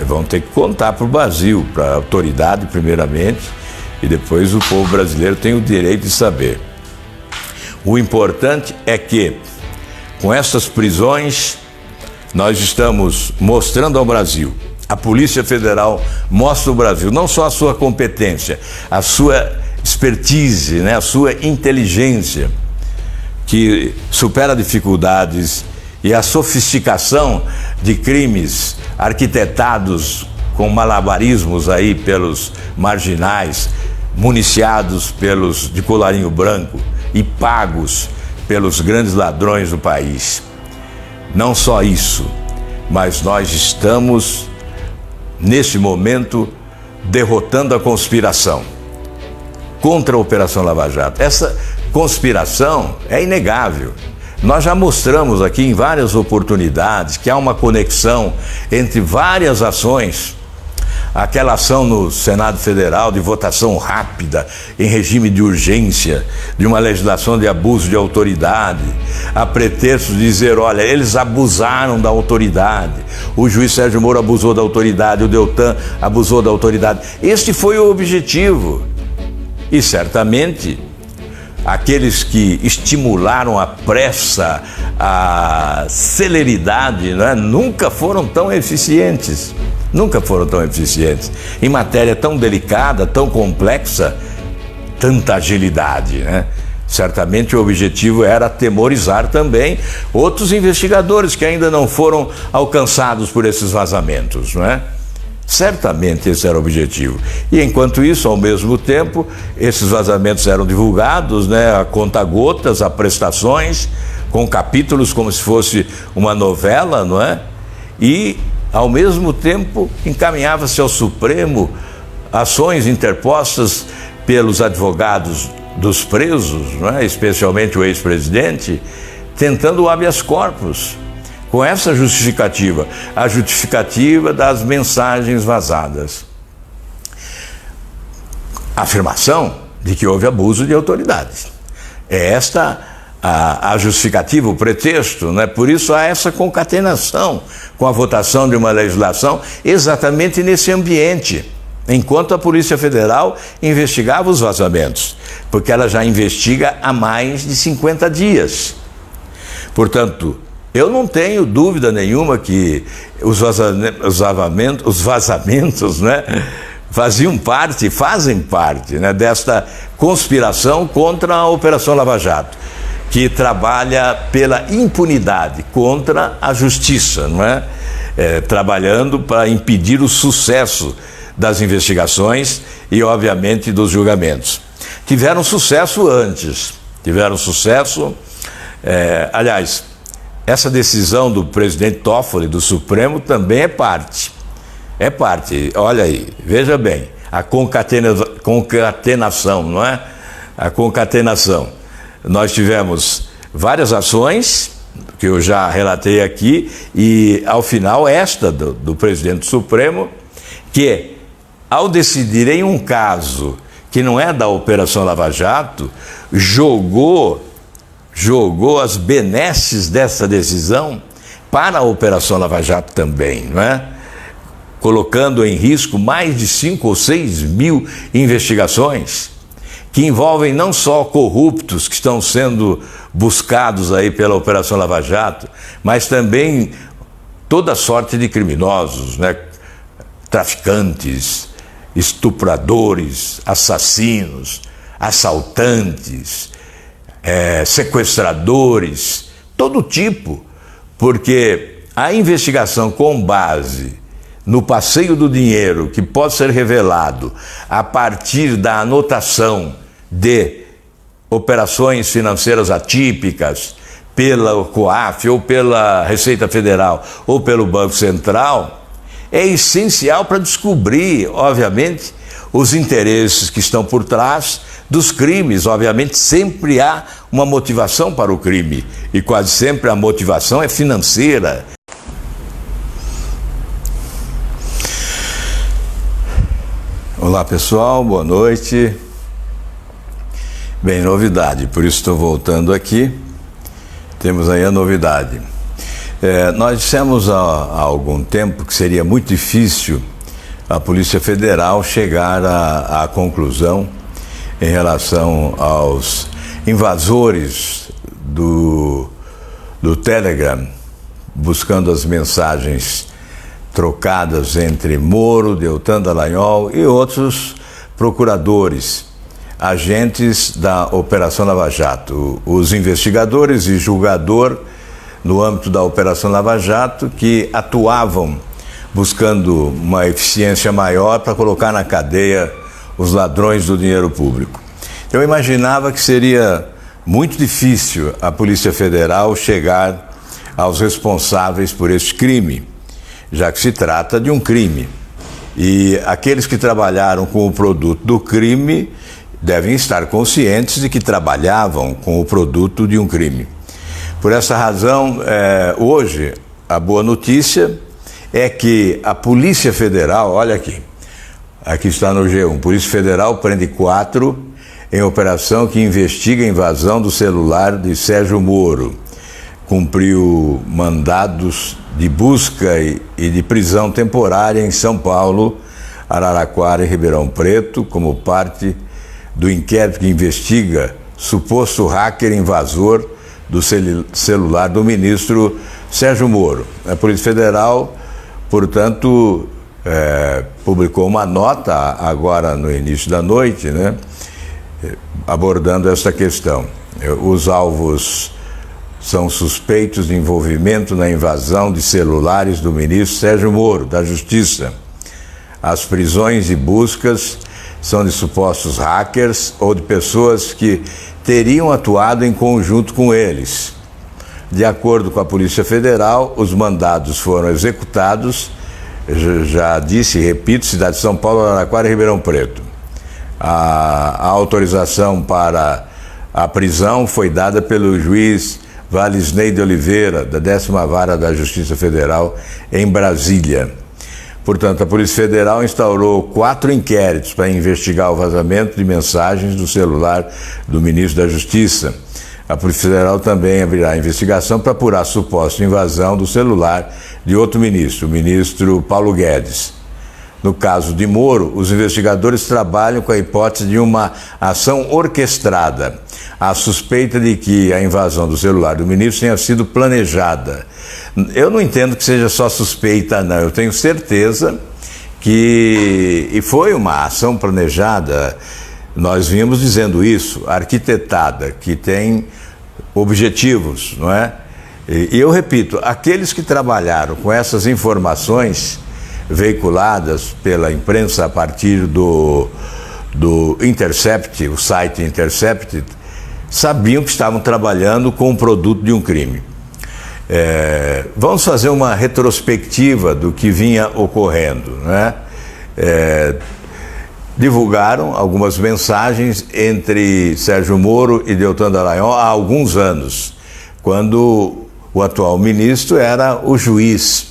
vão ter que contar para o Brasil, para a autoridade primeiramente, e depois o povo brasileiro tem o direito de saber. O importante é que, com essas prisões, nós estamos mostrando ao Brasil, a Polícia Federal mostra ao Brasil não só a sua competência, a sua expertise, né, a sua inteligência, que supera dificuldades, e a sofisticação de crimes arquitetados com malabarismos aí pelos marginais, municiados pelos de colarinho branco e pagos pelos grandes ladrões do país. Não só isso, mas nós estamos, neste momento, derrotando a conspiração contra a Operação Lava Jato. Essa conspiração é inegável. Nós já mostramos aqui em várias oportunidades que há uma conexão entre várias ações. Aquela ação no Senado Federal de votação rápida, em regime de urgência, de uma legislação de abuso de autoridade, a pretexto de dizer, olha, eles abusaram da autoridade, o juiz Sérgio Moro abusou da autoridade, o Deltan abusou da autoridade. Este foi o objetivo. E certamente aqueles que estimularam a pressa, a celeridade, né, nunca foram tão eficientes. Nunca foram tão eficientes. Em matéria tão delicada, tão complexa, tanta agilidade, né? Certamente o objetivo era atemorizar também outros investigadores que ainda não foram alcançados por esses vazamentos, não é? Certamente esse era o objetivo. E enquanto isso, ao mesmo tempo, esses vazamentos eram divulgados, né, a conta-gotas, a prestações, com capítulos como se fosse uma novela, não é? E, ao mesmo tempo, encaminhava-se ao Supremo ações interpostas pelos advogados dos presos, não é? Especialmente o ex-presidente, tentando o habeas corpus. Com essa justificativa, a justificativa das mensagens vazadas. A afirmação de que houve abuso de autoridade. É esta a justificativa, o pretexto, né? Por isso há essa concatenação com a votação de uma legislação exatamente nesse ambiente, enquanto a Polícia Federal investigava os vazamentos, porque ela já investiga há mais de 50 dias. Portanto, eu não tenho dúvida nenhuma que os vazamentos, né, fazem parte, né, desta conspiração contra a Operação Lava Jato, que trabalha pela impunidade contra a justiça, não é? Trabalhando para impedir o sucesso das investigações e, obviamente, dos julgamentos. Tiveram sucesso antes, aliás, essa decisão do presidente Toffoli, do Supremo, também é parte. Olha aí, veja bem, a concatenação, não é? A concatenação. Nós tivemos várias ações, que eu já relatei aqui, e ao final esta do presidente do Supremo, que ao decidir em um caso que não é da Operação Lava Jato, jogou as benesses dessa decisão para a Operação Lava Jato também, não é? Colocando em risco mais de 5 ou 6 mil investigações que envolvem não só corruptos que estão sendo buscados aí pela Operação Lava Jato, mas também toda sorte de criminosos, né? Traficantes, estupradores, assassinos, assaltantes, sequestradores, todo tipo, porque a investigação com base no passeio do dinheiro, que pode ser revelado a partir da anotação de operações financeiras atípicas pela COAF, ou pela Receita Federal, ou pelo Banco Central, é essencial para descobrir, obviamente, os interesses que estão por trás dos crimes. Obviamente, sempre há uma motivação para o crime, e quase sempre a motivação é financeira. Olá pessoal, boa noite. Bem, novidade, por isso estou voltando aqui. Temos aí a novidade. Nós dissemos há algum tempo que seria muito difícil a Polícia Federal chegar à conclusão em relação aos invasores do Telegram, buscando as mensagens trocadas entre Moro, Deltan Dallagnol e outros procuradores, agentes da Operação Lava Jato, os investigadores e julgador no âmbito da Operação Lava Jato, que atuavam buscando uma eficiência maior para colocar na cadeia os ladrões do dinheiro público. Eu imaginava que seria muito difícil a Polícia Federal chegar aos responsáveis por este crime, já que se trata de um crime. E aqueles que trabalharam com o produto do crime devem estar conscientes de que trabalhavam com o produto de um crime. Por essa razão, hoje, a boa notícia é que a Polícia Federal, olha aqui está no G1, Polícia Federal prende 4 em operação que investiga a invasão do celular de Sérgio Moro. Cumpriu mandados de busca e de prisão temporária em São Paulo, Araraquara e Ribeirão Preto, como parte do inquérito que investiga suposto hacker invasor do celular do ministro Sérgio Moro. A Polícia Federal, portanto, publicou uma nota agora no início da noite, né, abordando essa questão. Os alvos são suspeitos de envolvimento na invasão de celulares do ministro Sérgio Moro, da Justiça. As prisões e buscas são de supostos hackers ou de pessoas que teriam atuado em conjunto com eles. De acordo com a Polícia Federal, os mandados foram executados, já disse e repito, cidade de São Paulo, Araraquara e Ribeirão Preto. A autorização para a prisão foi dada pelo juiz Valisney de Oliveira, da 10ª Vara da Justiça Federal, em Brasília. Portanto, a Polícia Federal instaurou 4 inquéritos para investigar o vazamento de mensagens do celular do ministro da Justiça. A Polícia Federal também abrirá investigação para apurar a suposta invasão do celular de outro ministro, o ministro Paulo Guedes. No caso de Moro, os investigadores trabalham com a hipótese de uma ação orquestrada. A suspeita de que a invasão do celular do ministro tenha sido planejada. Eu não entendo que seja só suspeita, não. Eu tenho certeza que foi uma ação planejada. Nós vínhamos dizendo isso, arquitetada, que tem objetivos, não é? E eu repito, aqueles que trabalharam com essas informações veiculadas pela imprensa a partir do Intercept, o site Intercept, sabiam que estavam trabalhando com o produto de um crime. Vamos fazer uma retrospectiva do que vinha ocorrendo, né? Divulgaram algumas mensagens entre Sérgio Moro e Deltan Dallagnol há alguns anos, quando o atual ministro era o juiz.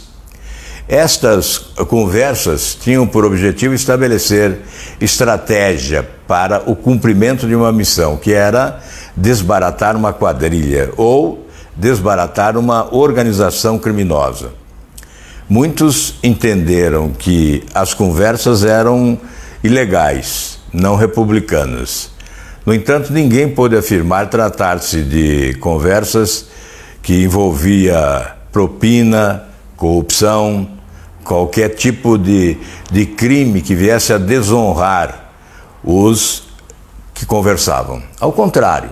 Estas conversas tinham por objetivo estabelecer estratégia para o cumprimento de uma missão, que era desbaratar uma quadrilha ou desbaratar uma organização criminosa. Muitos entenderam que as conversas eram ilegais, não republicanas. No entanto, ninguém pôde afirmar tratar-se de conversas que envolvia propina, corrupção, qualquer tipo de crime que viesse a desonrar os que conversavam. Ao contrário,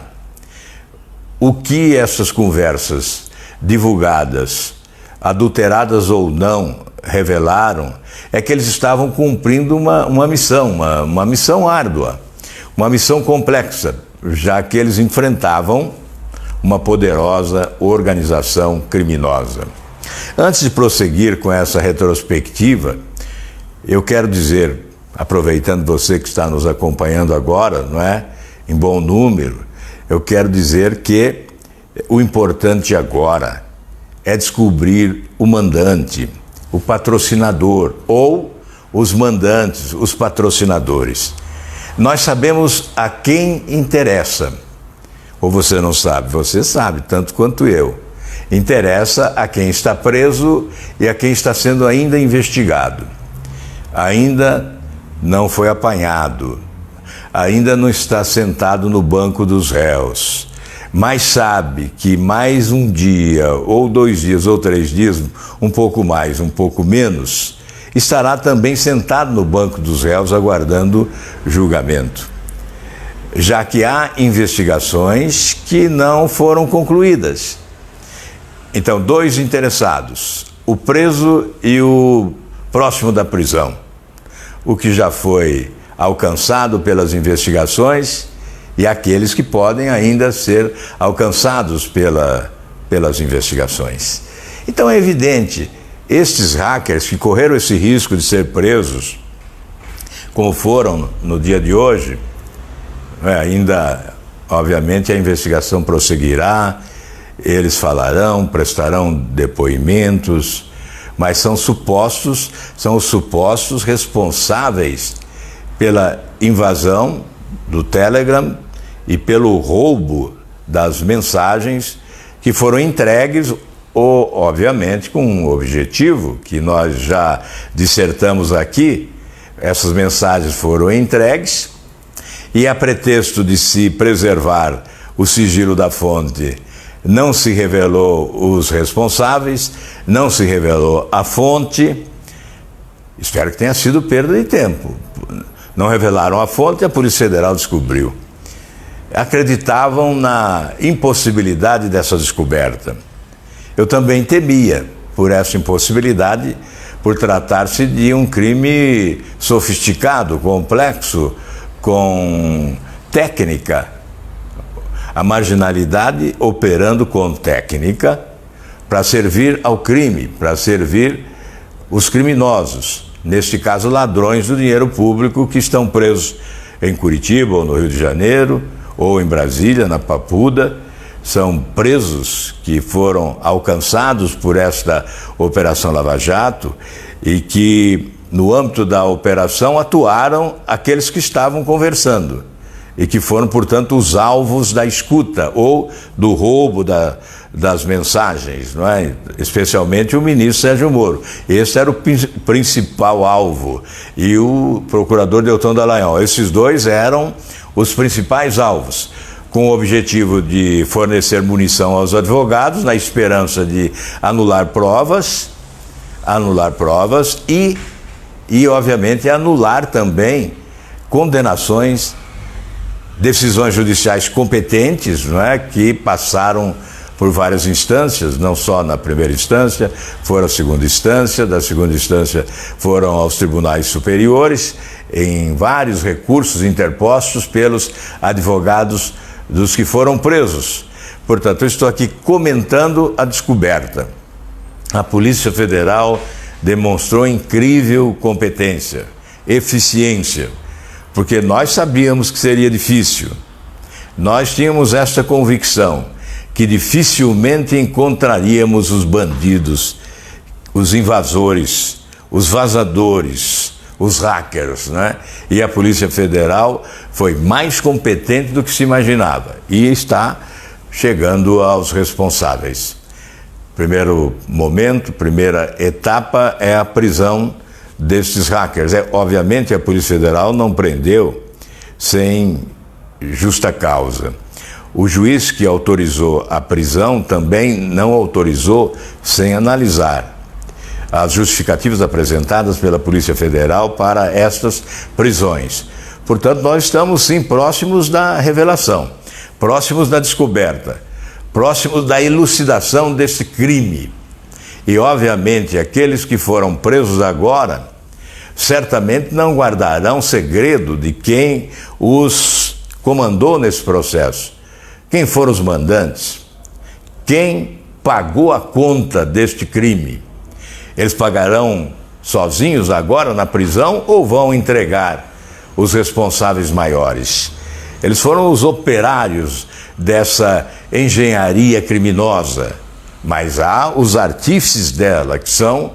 o que essas conversas divulgadas, adulteradas ou não, revelaram é que eles estavam cumprindo uma missão árdua, uma missão complexa, já que eles enfrentavam uma poderosa organização criminosa. Antes de prosseguir com essa retrospectiva, eu quero dizer, aproveitando você que está nos acompanhando agora, não é? Em bom número, eu quero dizer que o importante agora é descobrir o mandante, o patrocinador ou os mandantes, os patrocinadores. Nós sabemos a quem interessa. Ou você não sabe? Você sabe, tanto quanto eu. Interessa a quem está preso e a quem está sendo ainda investigado. Ainda não foi apanhado, ainda não está sentado no banco dos réus, mas sabe que mais um dia, ou 2 dias, ou 3 dias, um pouco mais, um pouco menos, estará também sentado no banco dos réus aguardando julgamento. Já que há investigações que não foram concluídas. Então, 2 interessados, o preso e o próximo da prisão. O que já foi alcançado pelas investigações e aqueles que podem ainda ser alcançados pelas investigações. Então é evidente, estes hackers que correram esse risco de ser presos, como foram no dia de hoje, ainda, obviamente, a investigação prosseguirá, eles falarão, prestarão depoimentos, mas são os supostos responsáveis pela invasão do Telegram e pelo roubo das mensagens que foram entregues, ou, obviamente, com um objetivo que nós já dissertamos aqui. Essas mensagens foram entregues e, a pretexto de se preservar o sigilo da fonte, não se revelou os responsáveis, não se revelou a fonte. Espero que tenha sido perda de tempo. Não revelaram a fonte e a Polícia Federal descobriu. Acreditavam na impossibilidade dessa descoberta. Eu também temia por essa impossibilidade, por tratar-se de um crime sofisticado, complexo, com técnica. A marginalidade operando com técnica para servir ao crime, para servir os criminosos, neste caso ladrões do dinheiro público que estão presos em Curitiba ou no Rio de Janeiro ou em Brasília, na Papuda. São presos que foram alcançados por esta Operação Lava Jato e que, no âmbito da operação, atuaram aqueles que estavam conversando e que foram, portanto, os alvos da escuta ou do roubo das mensagens, não é? Especialmente o ministro Sérgio Moro. Esse era o principal alvo. E o procurador Deltan Dallagnol. Esses 2 eram os principais alvos, com o objetivo de fornecer munição aos advogados, na esperança de anular provas e obviamente, anular também condenações, decisões judiciais competentes, não é, que passaram por várias instâncias, não só na primeira instância, foram à segunda instância, da segunda instância foram aos tribunais superiores, em vários recursos interpostos pelos advogados dos que foram presos. Portanto, eu estou aqui comentando a descoberta. A Polícia Federal demonstrou incrível competência, eficiência, porque nós sabíamos que seria difícil. Nós tínhamos esta convicção, que dificilmente encontraríamos os bandidos, os invasores, os vazadores, os hackers, né? E a Polícia Federal foi mais competente do que se imaginava e está chegando aos responsáveis. Primeiro momento, primeira etapa é a prisão destes hackers. Obviamente a Polícia Federal não prendeu sem justa causa. O juiz que autorizou a prisão também não autorizou sem analisar as justificativas apresentadas pela Polícia Federal para estas prisões. Portanto, nós estamos sim próximos da revelação, próximos da descoberta, próximos da elucidação desse crime. E, obviamente, aqueles que foram presos agora certamente não guardarão segredo de quem os comandou nesse processo. Quem foram os mandantes? Quem pagou a conta deste crime? Eles pagarão sozinhos agora na prisão ou vão entregar os responsáveis maiores? Eles foram os operários dessa engenharia criminosa, mas há os artífices dela, que são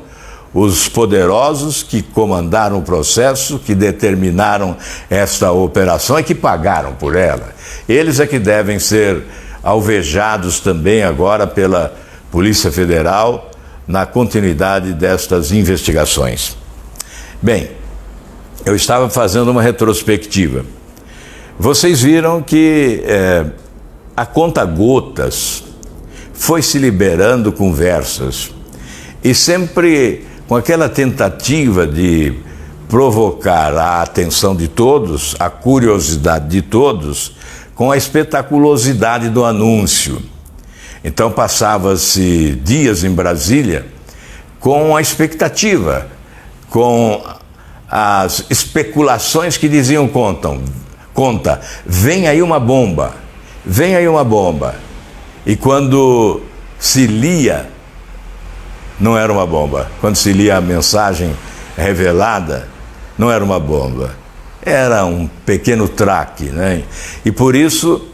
os poderosos que comandaram o processo, que determinaram esta operação e que pagaram por ela. Eles é que devem ser alvejados também agora pela Polícia Federal, na continuidade destas investigações. Bem, eu estava fazendo uma retrospectiva. Vocês viram que a conta-gotas foi se liberando conversas e sempre com aquela tentativa de provocar a atenção de todos, a curiosidade de todos, com a espetaculosidade do anúncio. Então passava-se dias em Brasília com a expectativa, com as especulações que diziam conta, vem aí uma bomba, vem aí uma bomba. E quando se lia, não era uma bomba. Quando se lia a mensagem revelada, não era uma bomba. Era um pequeno traque, né? E por isso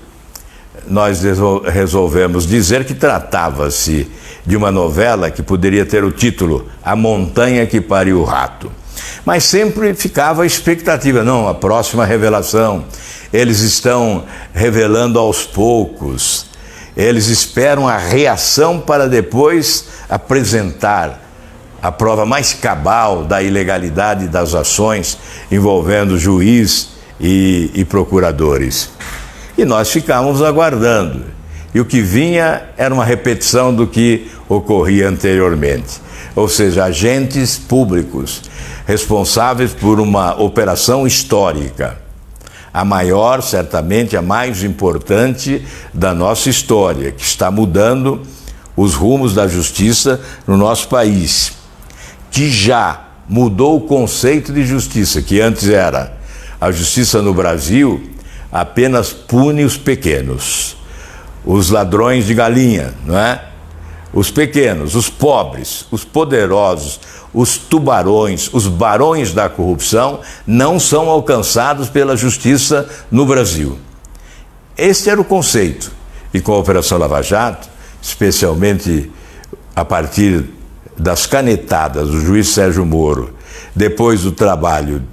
nós resolvemos dizer que tratava-se de uma novela que poderia ter o título A Montanha que Pariu o Rato. Mas sempre ficava a expectativa, não, a próxima revelação. Eles estão revelando aos poucos. Eles esperam a reação para depois apresentar a prova mais cabal da ilegalidade das ações envolvendo juiz e procuradores. E nós ficávamos aguardando. E o que vinha era uma repetição do que ocorria anteriormente. Ou seja, agentes públicos responsáveis por uma operação histórica. A maior, certamente, a mais importante da nossa história, que está mudando os rumos da justiça no nosso país, que já mudou o conceito de justiça, que antes era a justiça no Brasil apenas pune os pequenos, os ladrões de galinha, não é? Os pequenos, os pobres, os poderosos, os tubarões, os barões da corrupção não são alcançados pela justiça no Brasil. Este era o conceito. E com a Operação Lava Jato, especialmente a partir das canetadas do juiz Sérgio Moro, depois do trabalho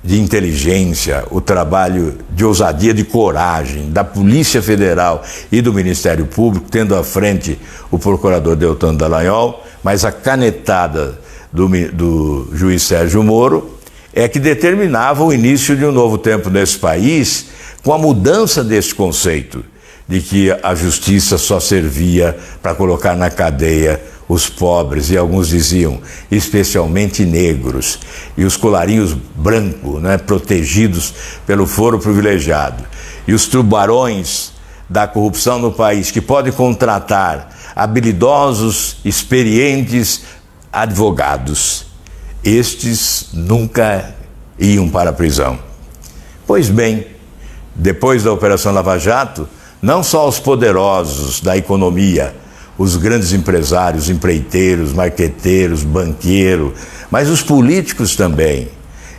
de inteligência, o trabalho de ousadia, de coragem da Polícia Federal e do Ministério Público, tendo à frente o procurador Deltan Dallagnol, mas a canetada do juiz Sérgio Moro é que determinava o início de um novo tempo nesse país, com a mudança desse conceito de que a justiça só servia para colocar na cadeia os pobres, e alguns diziam, especialmente negros, e os colarinhos brancos, né, protegidos pelo foro privilegiado, e os tubarões da corrupção no país, que podem contratar habilidosos, experientes advogados. Estes nunca iam para a prisão. Pois bem, depois da Operação Lava Jato, não só os poderosos da economia, os grandes empresários, empreiteiros, marqueteiros, banqueiros, mas os políticos também.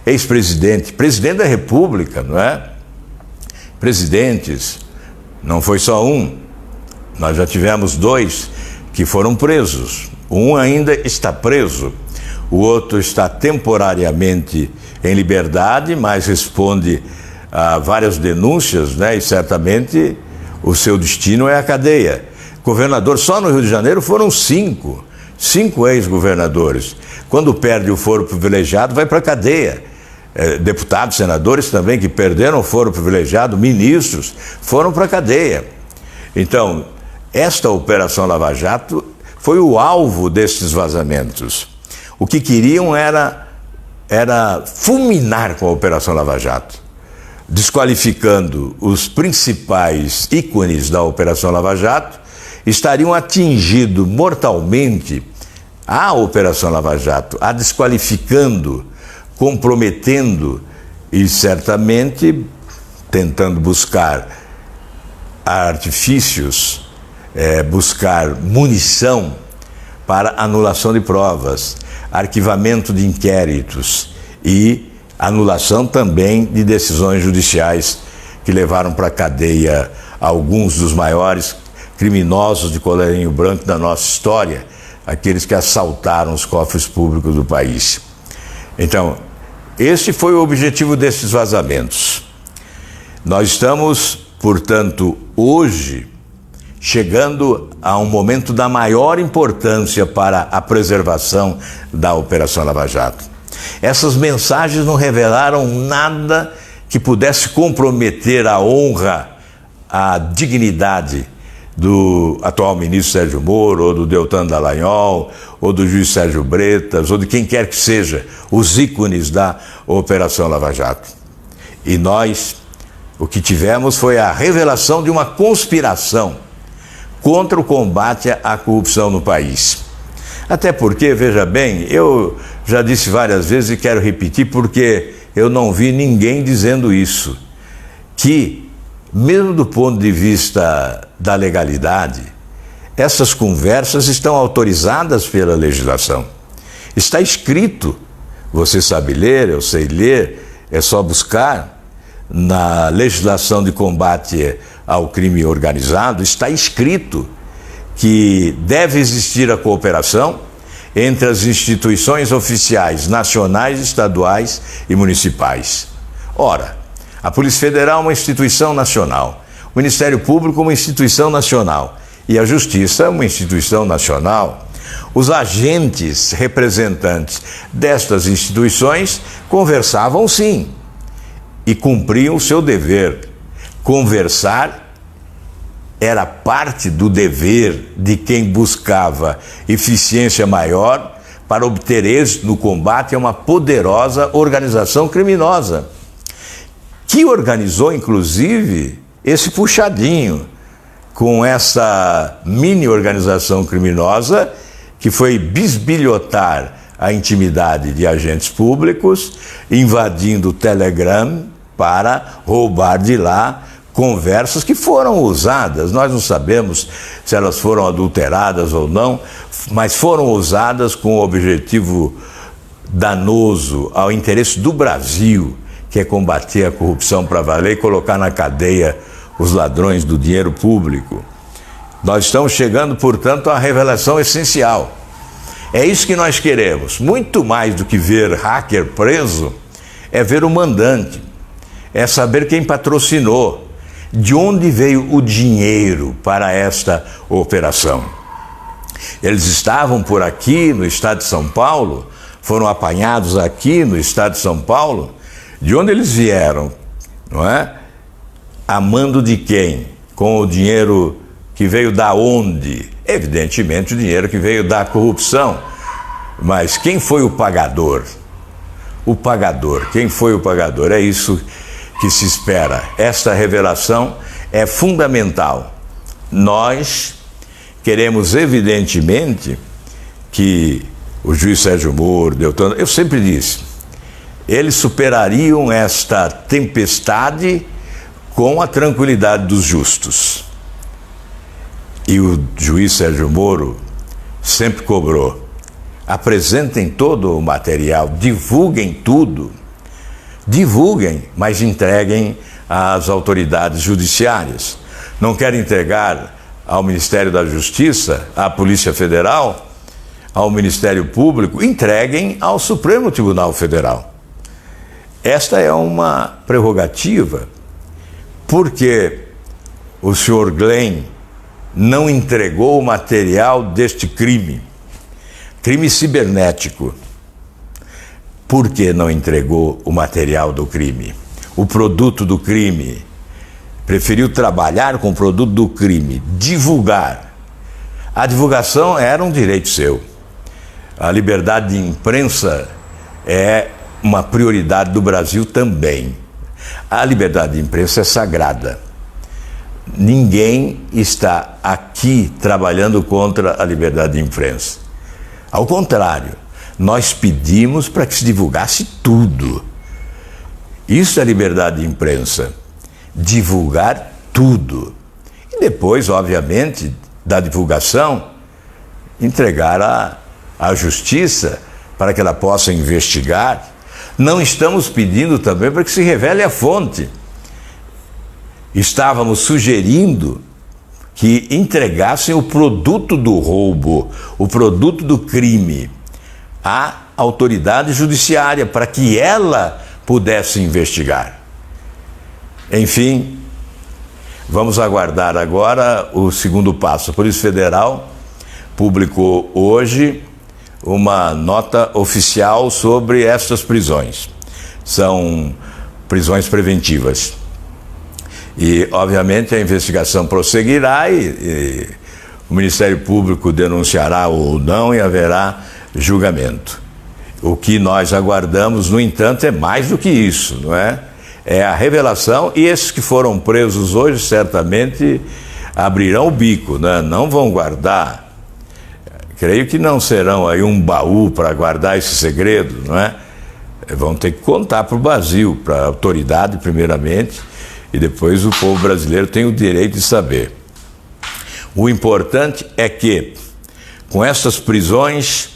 Ex-presidente, presidente da República, não é? Presidentes, não foi só um. Nós já tivemos 2 que foram presos. Um ainda está preso, o outro está temporariamente em liberdade, mas responde a várias denúncias, né? E certamente o seu destino é a cadeia. Governador, só no Rio de Janeiro foram 5 ex-governadores. Quando perde o foro privilegiado, vai para a cadeia. Deputados, senadores também que perderam o foro privilegiado, ministros, foram para a cadeia. Então, esta Operação Lava Jato foi o alvo destes vazamentos. O que queriam era fulminar com a Operação Lava Jato, desqualificando os principais ícones da Operação Lava Jato. Estariam atingindo mortalmente a Operação Lava Jato, a desqualificando, comprometendo e certamente tentando buscar artifícios, buscar munição para anulação de provas, arquivamento de inquéritos e anulação também de decisões judiciais que levaram para a cadeia alguns dos maiores criminosos de colarinho branco da nossa história, aqueles que assaltaram os cofres públicos do país. Então, este foi o objetivo desses vazamentos. Nós estamos, portanto, hoje chegando a um momento da maior importância para a preservação da Operação Lava Jato. Essas mensagens não revelaram nada que pudesse comprometer a honra, a dignidade do atual ministro Sérgio Moro, ou do Deltan Dallagnol, ou do juiz Sérgio Bretas, ou de quem quer que seja, os ícones da Operação Lava Jato. E nós, o que tivemos foi a revelação de uma conspiração contra o combate à corrupção no país. Até porque, veja bem, eu já disse várias vezes e quero repetir porque eu não vi ninguém dizendo isso, que, mesmo do ponto de vista da legalidade, essas conversas estão autorizadas pela legislação. Está escrito, você sabe ler, eu sei ler, é só buscar na legislação de combate ao crime organizado, está escrito que deve existir a cooperação entre as instituições oficiais nacionais, estaduais e municipais. Ora, a Polícia Federal é uma instituição nacional, o Ministério Público é uma instituição nacional e a Justiça é uma instituição nacional. Os agentes representantes destas instituições conversavam sim e cumpriam o seu dever. Conversar era parte do dever de quem buscava eficiência maior para obter êxito no combate a uma poderosa organização criminosa, que organizou, inclusive, esse puxadinho com essa mini-organização criminosa que foi bisbilhotar a intimidade de agentes públicos, invadindo o Telegram para roubar de lá conversas que foram usadas. Nós não sabemos se elas foram adulteradas ou não, mas foram usadas com o objetivo danoso ao interesse do Brasil, que é combater a corrupção para valer e colocar na cadeia os ladrões do dinheiro público. Nós estamos chegando, portanto, à revelação essencial. É isso que nós queremos. Muito mais do que ver hacker preso, é ver o mandante, é saber quem patrocinou, de onde veio o dinheiro para esta operação. Eles estavam por aqui no estado de São Paulo, foram apanhados aqui no estado de São Paulo. De onde eles vieram, não é? A mando de quem? Com o dinheiro que veio da onde? Evidentemente o dinheiro que veio da corrupção. Mas quem foi o pagador? O pagador. Quem foi o pagador? É isso que se espera. Esta revelação é fundamental. Nós queremos, evidentemente, que o juiz Sérgio Moro, Deltan, eu sempre disse, eles superariam esta tempestade com a tranquilidade dos justos. E o juiz Sérgio Moro sempre cobrou: apresentem todo o material, divulguem tudo, divulguem, mas entreguem às autoridades judiciárias. Não querem entregar ao Ministério da Justiça, à Polícia Federal, ao Ministério Público, entreguem ao Supremo Tribunal Federal. Esta é uma prerrogativa, porque o senhor Glenn não entregou o material deste crime cibernético. Por que não entregou o material do crime? O produto do crime. Preferiu trabalhar com o produto do crime, divulgar. A divulgação era um direito seu. A liberdade de imprensa é uma prioridade do Brasil também. A liberdade de imprensa é sagrada. Ninguém está aqui trabalhando contra a liberdade de imprensa. Ao contrário, nós pedimos para que se divulgasse tudo. Isso é liberdade de imprensa. Divulgar tudo. E depois, obviamente, da divulgação, entregar à justiça para que ela possa investigar. Não estamos pedindo também para que se revele a fonte. Estávamos sugerindo que entregassem o produto do roubo, o produto do crime, à autoridade judiciária, para que ela pudesse investigar. Enfim, Vamos aguardar agora o segundo passo. A Polícia Federal publicou hoje uma nota oficial sobre estas prisões. São prisões preventivas. E, obviamente, a investigação prosseguirá e o Ministério Público denunciará ou não e haverá julgamento. O que nós aguardamos, no entanto, é mais do que isso, não é? É a revelação, e esses que foram presos hoje certamente abrirão o bico, né? Não vão guardar. Creio que não serão aí um baú para guardar esse segredo, não é? Vão ter que contar para o Brasil, para a autoridade primeiramente, e depois o povo brasileiro tem o direito de saber. O importante é que, com essas prisões,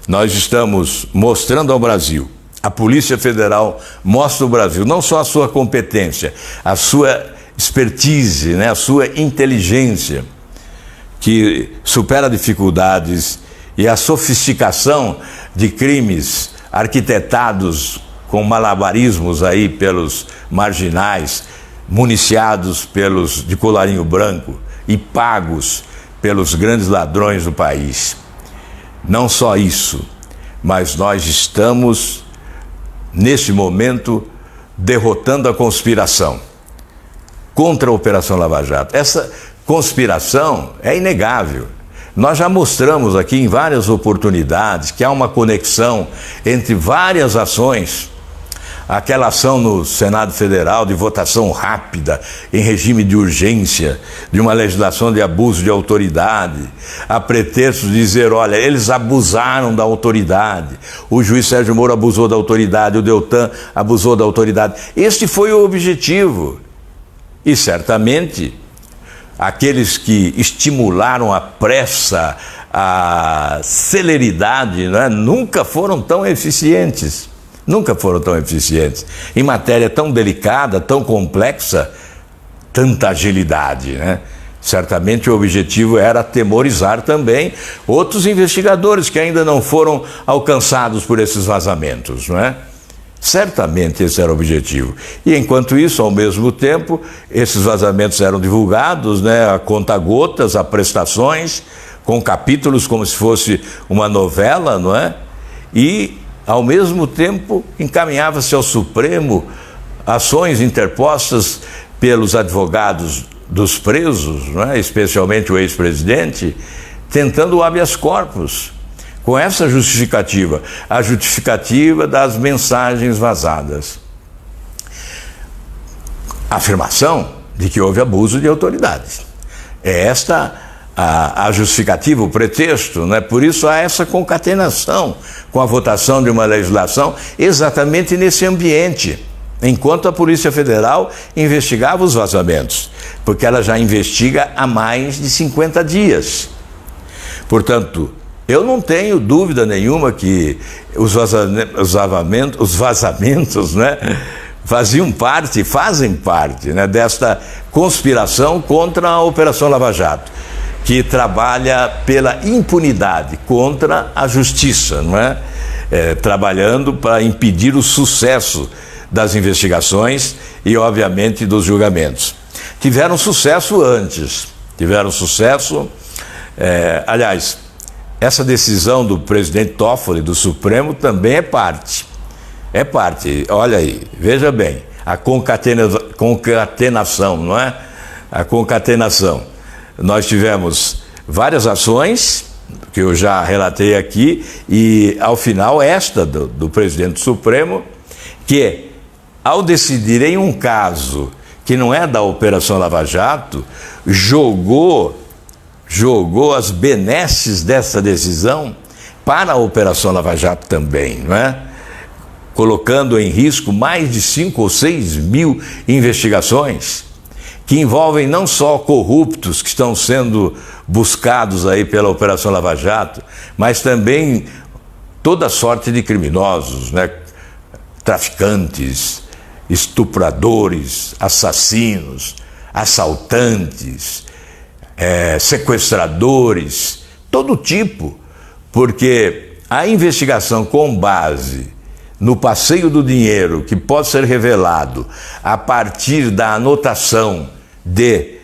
nós estamos mostrando ao Brasil, a Polícia Federal mostra ao Brasil não só a sua competência, a sua expertise, né, a sua inteligência, que supera dificuldades, e a sofisticação de crimes arquitetados com malabarismos aí pelos marginais, municiados pelos de colarinho branco e pagos pelos grandes ladrões do país. Não só isso, mas nós estamos, neste momento, derrotando a conspiração contra a Operação Lava Jato. Essa conspiração é inegável. Nós já mostramos aqui em várias oportunidades que há uma conexão entre várias ações. Aquela ação no Senado Federal de votação rápida, em regime de urgência, de uma legislação de abuso de autoridade, a pretexto de dizer, olha, eles abusaram da autoridade, o juiz Sérgio Moro abusou da autoridade, o Deltan abusou da autoridade. Este foi o objetivo. E certamente aqueles que estimularam a pressa, a celeridade, né, nunca foram tão eficientes. Nunca foram tão eficientes. Em matéria tão delicada, tão complexa, tanta agilidade, né? Certamente o objetivo era atemorizar também outros investigadores que ainda não foram alcançados por esses vazamentos, não é? Certamente esse era o objetivo. E enquanto isso, ao mesmo tempo, esses vazamentos eram divulgados, né, a conta-gotas, a prestações, com capítulos como se fosse uma novela, não é? E ao mesmo tempo, encaminhava-se ao Supremo ações interpostas pelos advogados dos presos, não é? Especialmente o ex-presidente, tentando o habeas corpus, com essa justificativa, a justificativa das mensagens vazadas. A afirmação de que houve abuso de autoridade. É esta a justificativa, o pretexto, né? Por isso há essa concatenação com a votação de uma legislação exatamente nesse ambiente, enquanto a Polícia Federal investigava os vazamentos, porque ela já investiga há mais de 50 dias. Portanto, eu não tenho dúvida nenhuma que os vazamentos, né, fazem parte, né, desta conspiração contra a Operação Lava Jato, que trabalha pela impunidade contra a justiça, não é? Trabalhando para impedir o sucesso das investigações e, obviamente, dos julgamentos. Tiveram sucesso antes, aliás, essa decisão do presidente Toffoli, do Supremo, também é parte, olha aí, veja bem, a concatenação, não é? A concatenação. Nós tivemos várias ações, que eu já relatei aqui, e ao final esta do presidente do Supremo, que ao decidir em um caso que não é da Operação Lava Jato, jogou as benesses dessa decisão para a Operação Lava Jato também, não é? Colocando em risco mais de 5 ou 6 mil investigações, que envolvem não só corruptos que estão sendo buscados aí pela Operação Lava Jato, mas também toda sorte de criminosos, né? Traficantes, estupradores, assassinos, assaltantes, sequestradores, todo tipo, porque a investigação com base no passeio do dinheiro, que pode ser revelado a partir da anotação de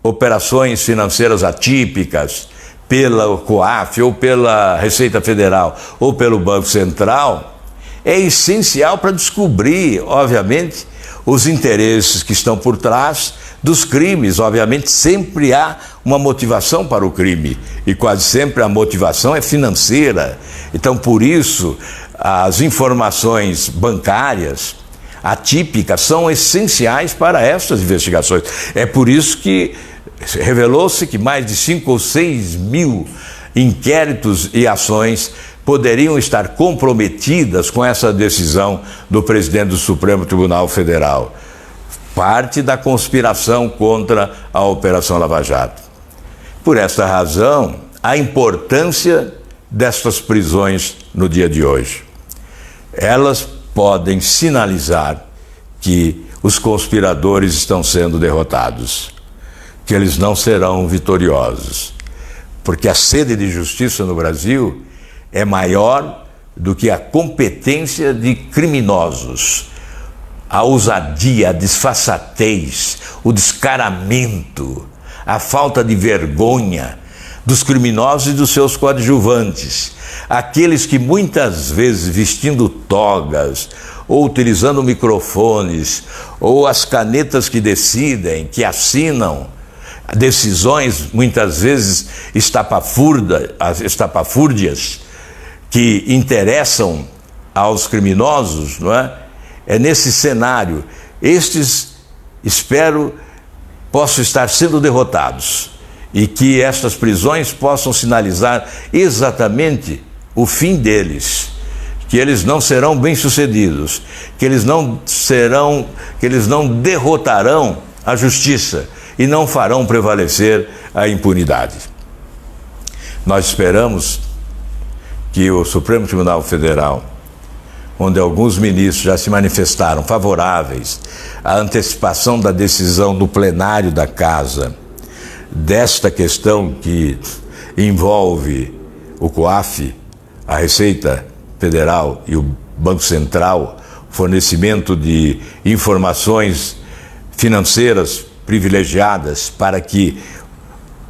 operações financeiras atípicas pela COAF, ou pela Receita Federal, ou pelo Banco Central, é essencial para descobrir, obviamente, os interesses que estão por trás dos crimes. Obviamente, sempre há uma motivação para o crime, e quase sempre a motivação é financeira. Então, por isso, as informações bancárias atípicas são essenciais para essas investigações. É por isso que revelou-se que mais de 5 ou 6 mil inquéritos e ações poderiam estar comprometidas com essa decisão do presidente do Supremo Tribunal Federal. Parte da conspiração contra a Operação Lava Jato. Por esta razão, a importância destas prisões no dia de hoje. Elas podem sinalizar que os conspiradores estão sendo derrotados, que eles não serão vitoriosos, porque a sede de justiça no Brasil é maior do que a competência de criminosos. A ousadia, a disfarçatez, o descaramento, a falta de vergonha dos criminosos e dos seus coadjuvantes, aqueles que muitas vezes vestindo togas, ou utilizando microfones, ou as canetas que decidem, que assinam decisões muitas vezes estapafúrdias, que interessam aos criminosos, não é? É nesse cenário, estes, espero, possam estar sendo derrotados, e que estas prisões possam sinalizar exatamente o fim deles, que eles não serão bem-sucedidos, que eles não derrotarão a justiça e não farão prevalecer a impunidade. Nós esperamos que o Supremo Tribunal Federal, onde alguns ministros já se manifestaram favoráveis à antecipação da decisão do plenário da Casa desta questão que envolve o COAF, a Receita Federal e o Banco Central, fornecimento de informações financeiras privilegiadas para que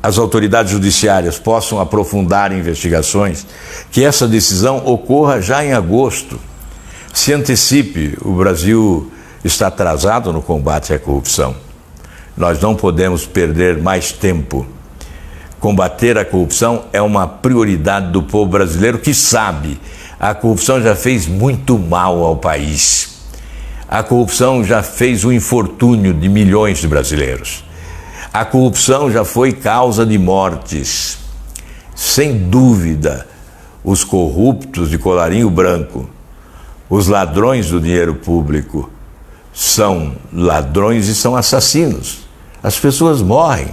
as autoridades judiciárias possam aprofundar investigações, que essa decisão ocorra já em agosto. Se antecipe, o Brasil está atrasado no combate à corrupção. Nós não podemos perder mais tempo. Combater a corrupção é uma prioridade do povo brasileiro, que sabe, a corrupção já fez muito mal ao país. A corrupção já fez o infortúnio de milhões de brasileiros. A corrupção já foi causa de mortes. Sem dúvida, os corruptos de colarinho branco, os ladrões do dinheiro público, são ladrões e são assassinos. As pessoas morrem.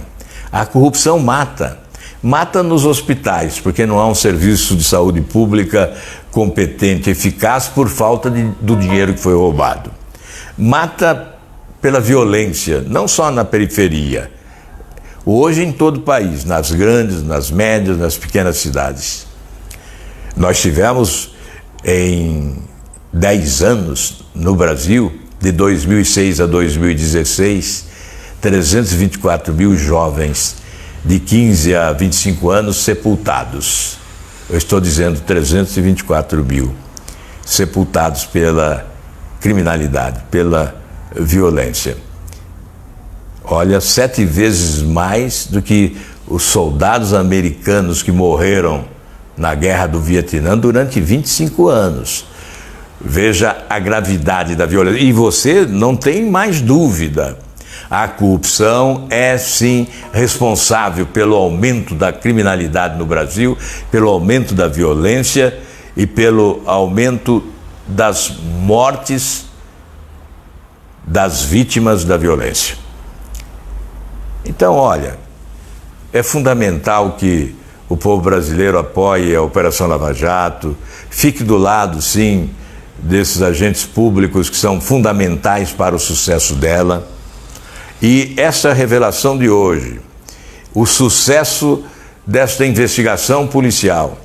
A corrupção mata. Mata nos hospitais, porque não há um serviço de saúde pública competente, eficaz, por falta do dinheiro que foi roubado. Mata pela violência, não só na periferia. Hoje em todo o país, nas grandes, nas médias, nas pequenas cidades. Nós tivemos em 10 anos no Brasil, de 2006 a 2016, 324 mil jovens de 15 a 25 anos sepultados. Eu estou dizendo 324 mil sepultados pela criminalidade, pela violência. Olha, 7 vezes mais do que os soldados americanos que morreram na Guerra do Vietnã durante 25 anos. Veja a gravidade da violência. E você não tem mais dúvida. A corrupção é, sim, responsável pelo aumento da criminalidade no Brasil, pelo aumento da violência e pelo aumento das mortes das vítimas da violência. Então, olha, é fundamental que o povo brasileiro apoie a Operação Lava Jato, fique do lado, sim, desses agentes públicos que são fundamentais para o sucesso dela. E essa revelação de hoje, o sucesso desta investigação policial,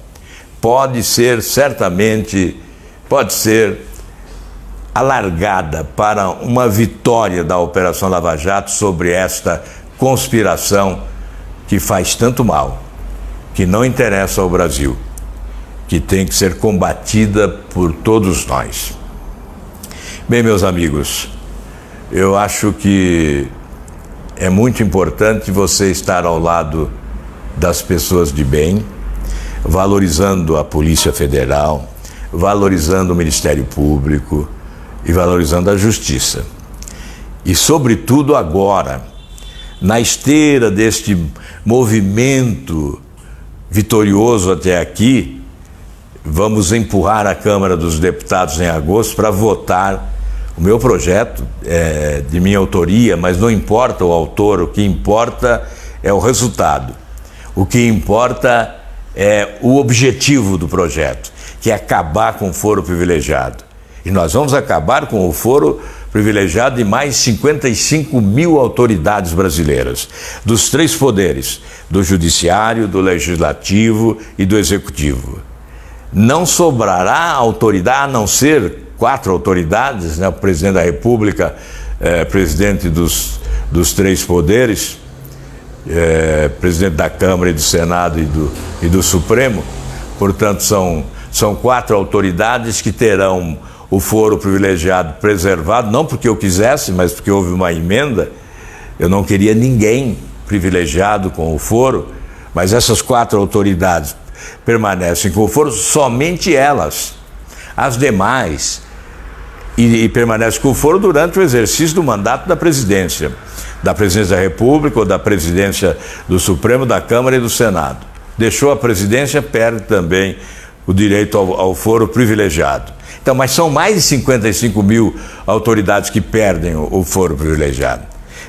pode ser certamente, a largada para uma vitória da Operação Lava Jato sobre esta conspiração que faz tanto mal, que não interessa ao Brasil, que tem que ser combatida por todos nós. Bem, meus amigos, eu acho que é muito importante você estar ao lado das pessoas de bem, valorizando a Polícia Federal, valorizando o Ministério Público e valorizando a Justiça. E, sobretudo, agora, na esteira deste movimento vitorioso até aqui, vamos empurrar a Câmara dos Deputados em agosto para votar o meu projeto, de minha autoria, mas não importa o autor, o que importa é o resultado. O que importa é o objetivo do projeto, que é acabar com o foro privilegiado. E nós vamos acabar com o foro privilegiado de mais 55 mil autoridades brasileiras, dos três poderes, do Judiciário, do Legislativo e do Executivo. Não sobrará autoridade, a não ser 4 autoridades, né? O Presidente da República, presidente dos três poderes, presidente da Câmara e do Senado e do Supremo. Portanto, são 4 autoridades que terão o foro privilegiado preservado, não porque eu quisesse, mas porque houve uma emenda. Eu não queria ninguém privilegiado com o foro, mas essas 4 autoridades permanecem com o foro, somente elas. As demais, e permanecem com o foro durante o exercício do mandato da presidência da República ou da presidência do Supremo, da Câmara e do Senado. Deixou a presidência, perde também o direito ao foro privilegiado. Então, mas são mais de 55 mil autoridades que perdem o foro privilegiado.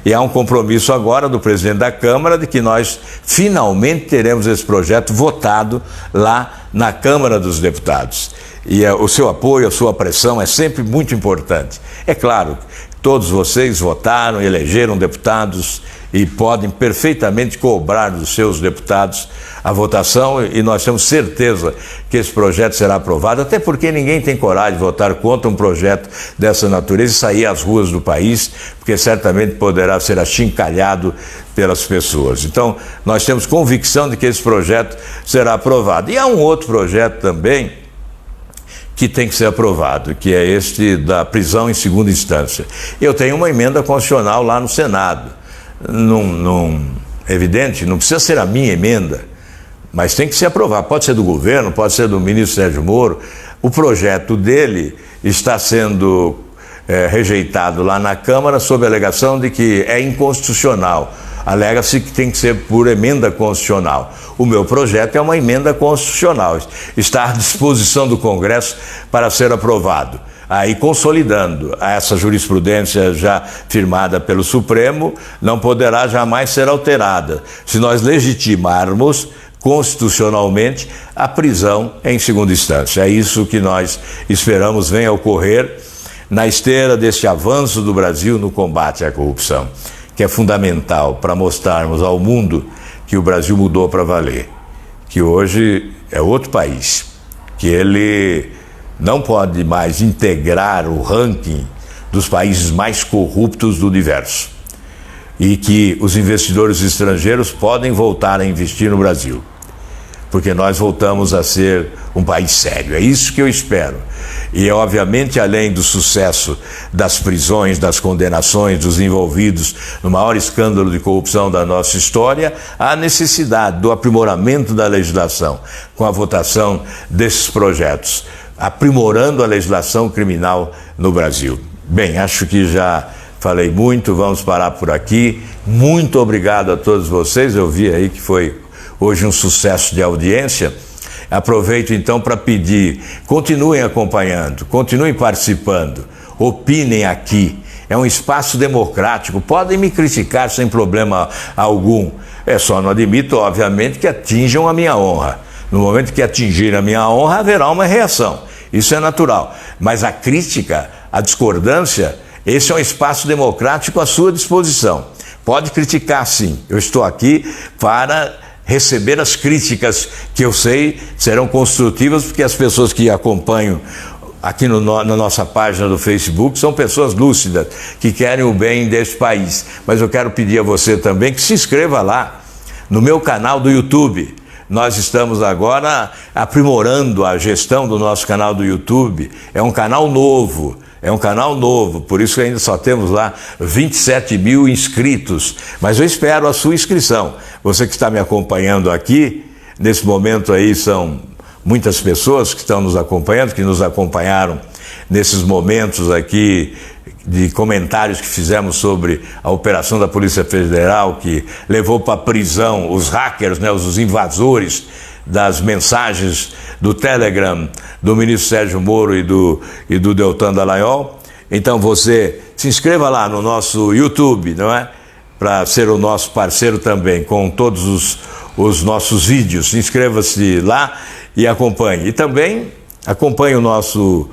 E há um compromisso agora do presidente da Câmara de que nós finalmente teremos esse projeto votado lá na Câmara dos Deputados. E o seu apoio, a sua pressão é sempre muito importante. É claro, todos vocês votaram, elegeram deputados e podem perfeitamente cobrar dos seus deputados a votação, e nós temos certeza que esse projeto será aprovado, até porque ninguém tem coragem de votar contra um projeto dessa natureza e sair às ruas do país, porque certamente poderá ser achincalhado pelas pessoas. Então, nós temos convicção de que esse projeto será aprovado. E há um outro projeto também que tem que ser aprovado, que é este da prisão em segunda instância. Eu tenho uma emenda constitucional lá no Senado. Evidente, não precisa ser a minha emenda, mas tem que ser aprovado. Pode ser do governo, pode ser do ministro Sérgio Moro. O projeto dele está sendo rejeitado lá na Câmara sob a alegação de que é inconstitucional. Alega-se que tem que ser por emenda constitucional. O meu projeto é uma emenda constitucional. Está à disposição do Congresso para ser aprovado. Aí, consolidando essa jurisprudência já firmada pelo Supremo, não poderá jamais ser alterada se nós legitimarmos constitucionalmente a prisão em segunda instância. É isso que nós esperamos venha a ocorrer na esteira deste avanço do Brasil no combate à corrupção, que é fundamental para mostrarmos ao mundo que o Brasil mudou para valer, que hoje é outro país, que ele não pode mais integrar o ranking dos países mais corruptos do universo e que os investidores estrangeiros podem voltar a investir no Brasil, porque nós voltamos a ser um país sério. É isso que eu espero. E, obviamente, além do sucesso das prisões, das condenações dos envolvidos no maior escândalo de corrupção da nossa história, há a necessidade do aprimoramento da legislação com a votação desses projetos, aprimorando a legislação criminal no Brasil. Bem, acho que já falei muito, vamos parar por aqui. Muito obrigado a todos vocês. Eu vi aí que foi hoje um sucesso de audiência. Aproveito então para pedir, continuem acompanhando, continuem participando, opinem aqui. É um espaço democrático, podem me criticar sem problema algum. Só não admito, obviamente, que atinjam a minha honra. No momento que atingirem a minha honra, haverá uma reação. Isso é natural. Mas a crítica, a discordância, esse é um espaço democrático à sua disposição. Pode criticar, sim. Eu estou aqui para receber as críticas que eu sei serão construtivas, porque as pessoas que acompanham aqui na nossa página do Facebook, são pessoas lúcidas, que querem o bem desse país. Mas eu quero pedir a você também que se inscreva lá no meu canal do YouTube. Nós estamos agora aprimorando a gestão do nosso canal do YouTube. É um canal novo, por isso que ainda só temos lá 27 mil inscritos. Mas eu espero a sua inscrição. Você que está me acompanhando aqui, nesse momento aí são muitas pessoas que estão nos acompanhando, que nos acompanharam nesses momentos aqui de comentários que fizemos sobre a operação da Polícia Federal, que levou para a prisão os hackers, né, os invasores das mensagens do Telegram do ministro Sérgio Moro e do Deltan Dallagnol. Então você se inscreva lá no nosso YouTube, não é? Para ser o nosso parceiro também com todos os nossos vídeos. Inscreva-se lá e acompanhe. E também acompanhe o nosso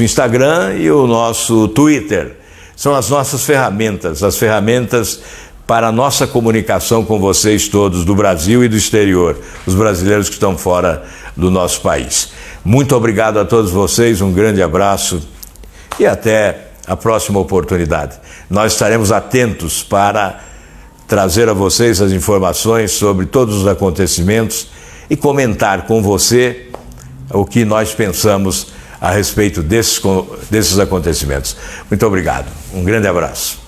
Instagram e o nosso Twitter. São as nossas ferramentas, as ferramentas para a nossa comunicação com vocês todos do Brasil e do exterior, os brasileiros que estão fora do nosso país. Muito obrigado a todos vocês, um grande abraço e até a próxima oportunidade. Nós estaremos atentos para trazer a vocês as informações sobre todos os acontecimentos e comentar com você o que nós pensamos a respeito desses acontecimentos. Muito obrigado. Um grande abraço.